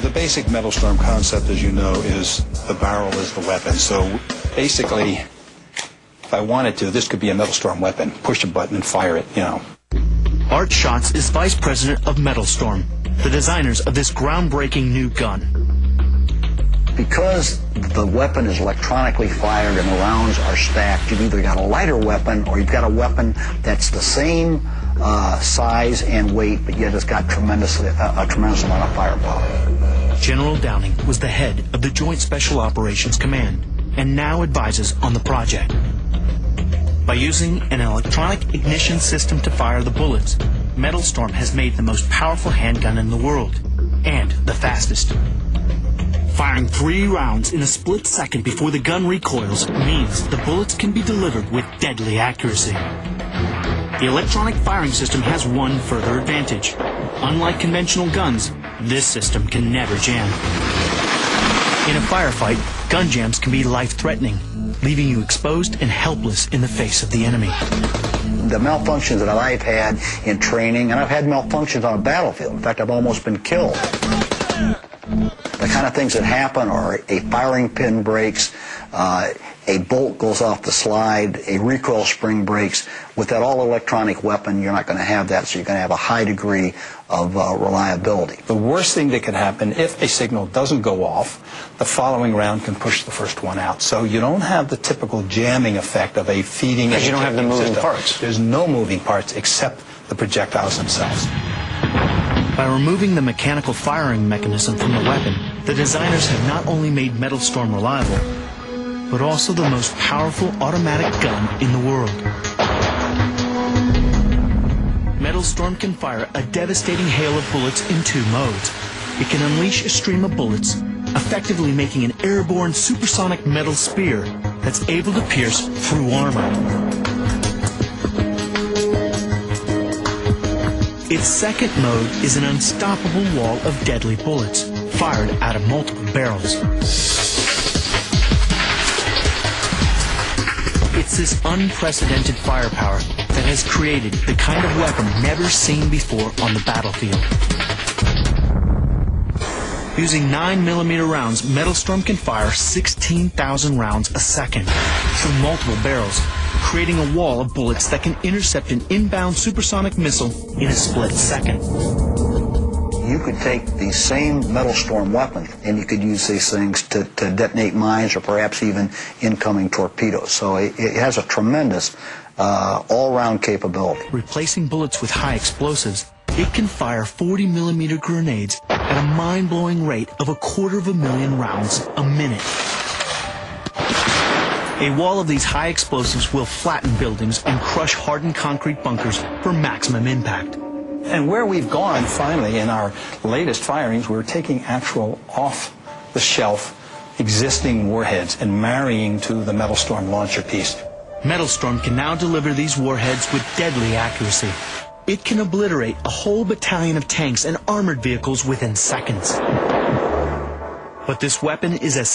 The basic Metal Storm concept, as you know, is the barrel is the weapon. So basically, if I wanted to, this could be a Metal Storm weapon. Push a button and fire it, you know. Art Schatz is vice president of Metal Storm, the designers of this groundbreaking new gun. Because the weapon is electronically fired and the rounds are stacked, you've either got a lighter weapon or you've got a weapon that's the same size and weight, but yet it's got a tremendous amount of firepower. General Downing was the head of the Joint Special Operations Command and now advises on the project. By using an electronic ignition system to fire the bullets, Metal Storm has made the most powerful handgun in the world and the fastest. Firing 3 rounds in a split second before the gun recoils means the bullets can be delivered with deadly accuracy. The electronic firing system has one further advantage. Unlike conventional guns, this system can never jam. In a firefight, gun jams can be life-threatening, leaving you exposed and helpless in the face of the enemy. The malfunctions that I've had in training, and I've had malfunctions on a battlefield. In fact, I've almost been killed. The kind of things that happen are a firing pin breaks, a bolt goes off the slide, a recoil spring breaks. With that all-electronic weapon, you're not going to have that, so you're going to have a high degree of reliability. The worst thing that could happen, if a signal doesn't go off, the following round can push the first one out. So you don't have the typical jamming effect of a feeding. Because you don't have the moving parts. There's no moving parts except the projectiles themselves. By removing the mechanical firing mechanism from the weapon, the designers have not only made Metal Storm reliable, but also the most powerful automatic gun in the world. Metal Storm can fire a devastating hail of bullets in 2 modes. It can unleash a stream of bullets, effectively making an airborne supersonic metal spear that's able to pierce through armor. Its second mode is an unstoppable wall of deadly bullets, fired out of multiple barrels. It's this unprecedented firepower that has created the kind of weapon never seen before on the battlefield. Using 9mm rounds, Metal Storm can fire 16,000 rounds a second through multiple barrels, creating a wall of bullets that can intercept an inbound supersonic missile in a split second. You could take the same Metal Storm weapon and you could use these things to detonate mines or perhaps even incoming torpedoes. So it has a tremendous all-round capability. Replacing bullets with high explosives, it can fire 40mm grenades at a mind-blowing rate of 250,000 rounds a minute. A wall of these high explosives will flatten buildings and crush hardened concrete bunkers for maximum impact. And where we've gone, finally, in our latest firings, we're taking actual off-the-shelf existing warheads and marrying to the Metal Storm launcher piece. Metal Storm can now deliver these warheads with deadly accuracy. It can obliterate a whole battalion of tanks and armored vehicles within seconds. But this weapon is as